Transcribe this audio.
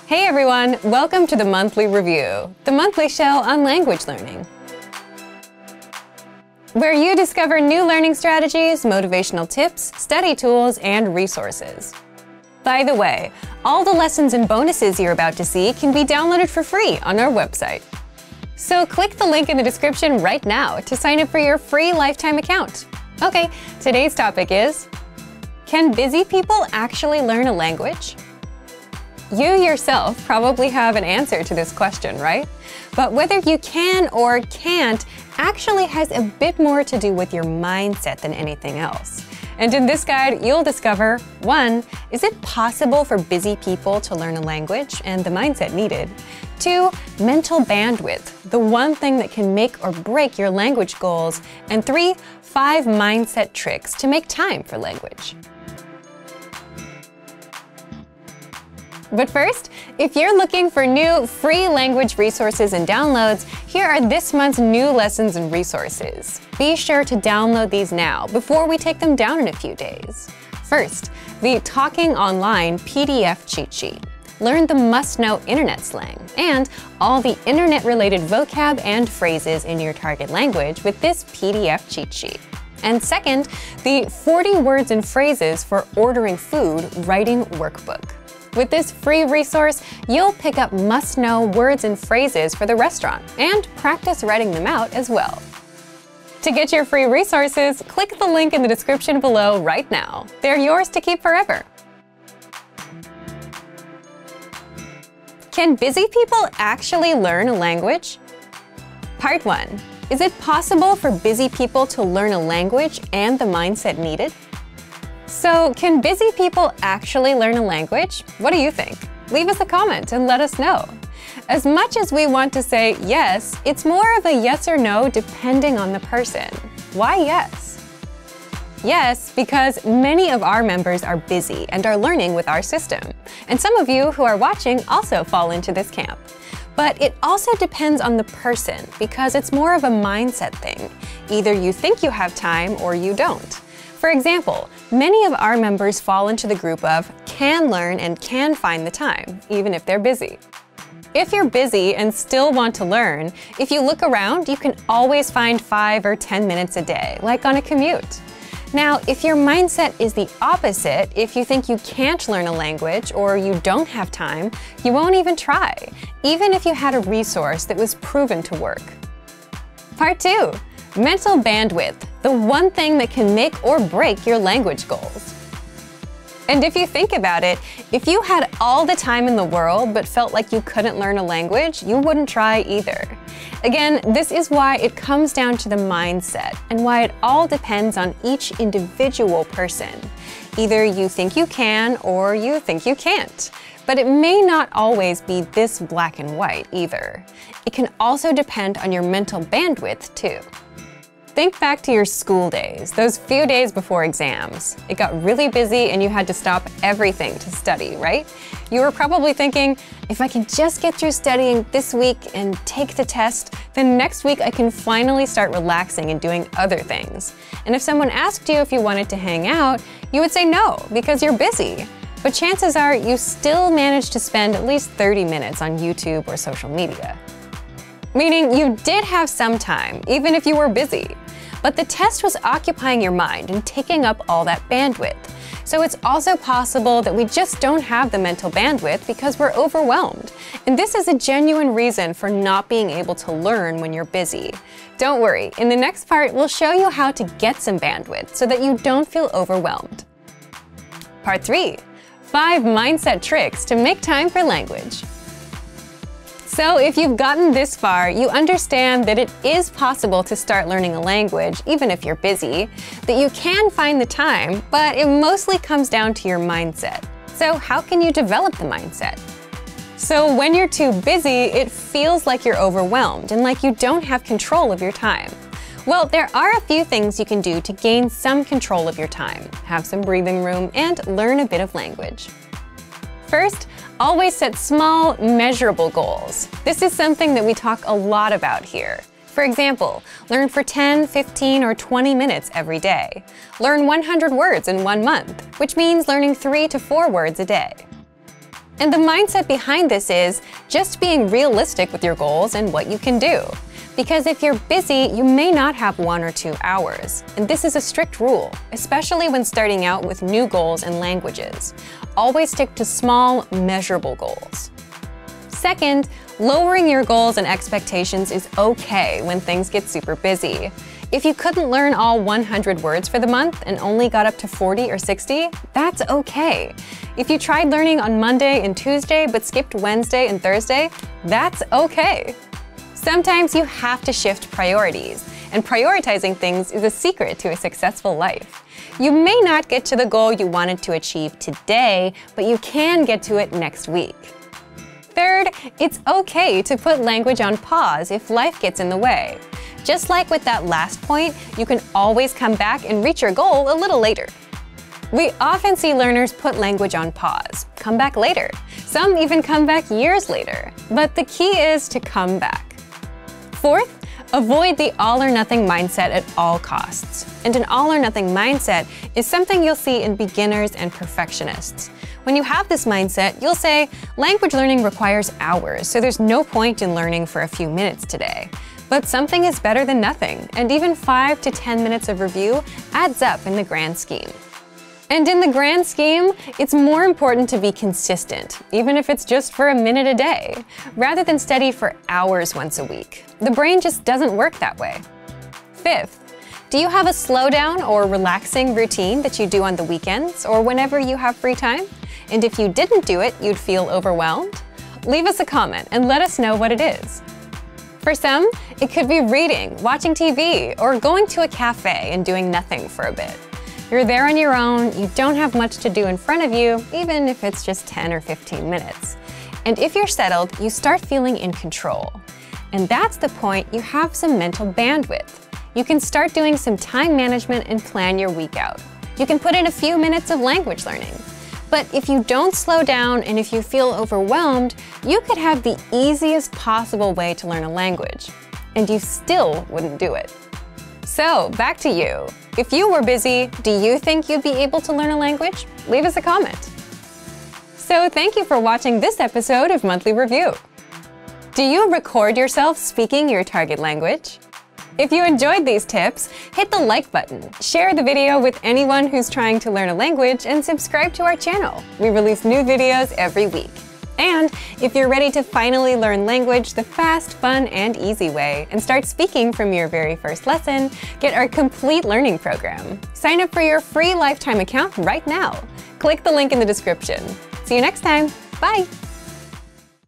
Hey everyone, welcome to the Monthly Review, the monthly show on language learning, where you discover new learning strategies, motivational tips, study tools, and resources. By the way, all the lessons and bonuses you're about to see can be downloaded for free on our website. So click the link in the description right now to sign up for your free lifetime account. Okay, today's topic is, can busy people actually learn a language? You yourself probably have an answer to this question, right? But whether you can or can't actually has a bit more to do with your mindset than anything else. And in this guide, you'll discover 1. Is it possible for busy people to learn a language and the mindset needed? 2. Mental bandwidth, the one thing that can make or break your language goals. And 3. 5 mindset tricks to make time for language. But first, if you're looking for new free language resources and downloads, here are this month's new lessons and resources. Be sure to download these now before we take them down in a few days. First, the Talking Online PDF cheat sheet. Learn the must-know internet slang and all the internet-related vocab and phrases in your target language with this PDF cheat sheet. And second, the 40 words and phrases for ordering food writing workbook. With this free resource, you'll pick up must-know words and phrases for the restaurant and practice writing them out as well. To get your free resources, click the link in the description below right now. They're yours to keep forever. Can busy people actually learn a language? Part 1. Is it possible for busy people to learn a language and the mindset needed? So, can busy people actually learn a language? What do you think? Leave us a comment and let us know. As much as we want to say yes, it's more of a yes or no depending on the person. Why yes? Yes, because many of our members are busy and are learning with our system. And some of you who are watching also fall into this camp. But it also depends on the person because it's more of a mindset thing. Either you think you have time or you don't. For example, many of our members fall into the group of can learn and can find the time, even if they're busy. If you're busy and still want to learn, if you look around, you can always find 5 or 10 minutes a day, like on a commute. Now, if your mindset is the opposite, if you think you can't learn a language or you don't have time, you won't even try, even if you had a resource that was proven to work. Part 2. Mental bandwidth, the one thing that can make or break your language goals. And if you think about it, if you had all the time in the world but felt like you couldn't learn a language, you wouldn't try either. Again, this is why it comes down to the mindset and why it all depends on each individual person. Either you think you can or you think you can't. But it may not always be this black and white either. It can also depend on your mental bandwidth too. Think back to your school days, those few days before exams. It got really busy and you had to stop everything to study, right? You were probably thinking, if I can just get through studying this week and take the test, then next week I can finally start relaxing and doing other things. And if someone asked you if you wanted to hang out, you would say no, because you're busy. But chances are you still managed to spend at least 30 minutes on YouTube or social media. Meaning you did have some time, even if you were busy. But the test was occupying your mind and taking up all that bandwidth. So it's also possible that we just don't have the mental bandwidth because we're overwhelmed. And this is a genuine reason for not being able to learn when you're busy. Don't worry, in the next part, we'll show you how to get some bandwidth so that you don't feel overwhelmed. Part 3. 5 mindset tricks to make time for language. So if you've gotten this far, you understand that it is possible to start learning a language, even if you're busy, that you can find the time, but it mostly comes down to your mindset. So how can you develop the mindset? So when you're too busy, it feels like you're overwhelmed and like you don't have control of your time. Well, there are a few things you can do to gain some control of your time, have some breathing room, and learn a bit of language. First, always set small, measurable goals. This is something that we talk a lot about here. For example, learn for 10, 15, or 20 minutes every day. Learn 100 words in 1 month, which means learning 3 to 4 words a day. And the mindset behind this is just being realistic with your goals and what you can do. Because if you're busy, you may not have 1 or 2 hours. And this is a strict rule, especially when starting out with new goals and languages. Always stick to small, measurable goals. Second, lowering your goals and expectations is okay when things get super busy. If you couldn't learn all 100 words for the month and only got up to 40 or 60, that's okay. If you tried learning on Monday and Tuesday but skipped Wednesday and Thursday, that's okay. Sometimes you have to shift priorities, and prioritizing things is a secret to a successful life. You may not get to the goal you wanted to achieve today, but you can get to it next week. Third, it's okay to put language on pause if life gets in the way. Just like with that last point, you can always come back and reach your goal a little later. We often see learners put language on pause, come back later. Some even come back years later. But the key is to come back. Fourth, avoid the all-or-nothing mindset at all costs. And an all-or-nothing mindset is something you'll see in beginners and perfectionists. When you have this mindset, you'll say, language learning requires hours, so there's no point in learning for a few minutes today. But something is better than nothing, and even 5 to 10 minutes of review adds up in the grand scheme. And in the grand scheme, it's more important to be consistent, even if it's just for a minute a day, rather than study for hours once a week. The brain just doesn't work that way. Fifth, do you have a slowdown or relaxing routine that you do on the weekends or whenever you have free time? And if you didn't do it, you'd feel overwhelmed? Leave us a comment and let us know what it is. For some, it could be reading, watching TV, or going to a cafe and doing nothing for a bit. You're there on your own, you don't have much to do in front of you, even if it's just 10 or 15 minutes. And if you're settled, you start feeling in control. And that's the point you have some mental bandwidth. You can start doing some time management and plan your week out. You can put in a few minutes of language learning. But if you don't slow down and if you feel overwhelmed, you could have the easiest possible way to learn a language. And you still wouldn't do it. So, back to you. If you were busy, do you think you'd be able to learn a language? Leave us a comment. So, thank you for watching this episode of Monthly Review. Do you record yourself speaking your target language? If you enjoyed these tips, hit the like button, share the video with anyone who's trying to learn a language, and subscribe to our channel. We release new videos every week. And if you're ready to finally learn language the fast, fun, and easy way and start speaking from your very first lesson, get our complete learning program. Sign up for your free lifetime account right now. Click the link in the description. See you next time. Bye!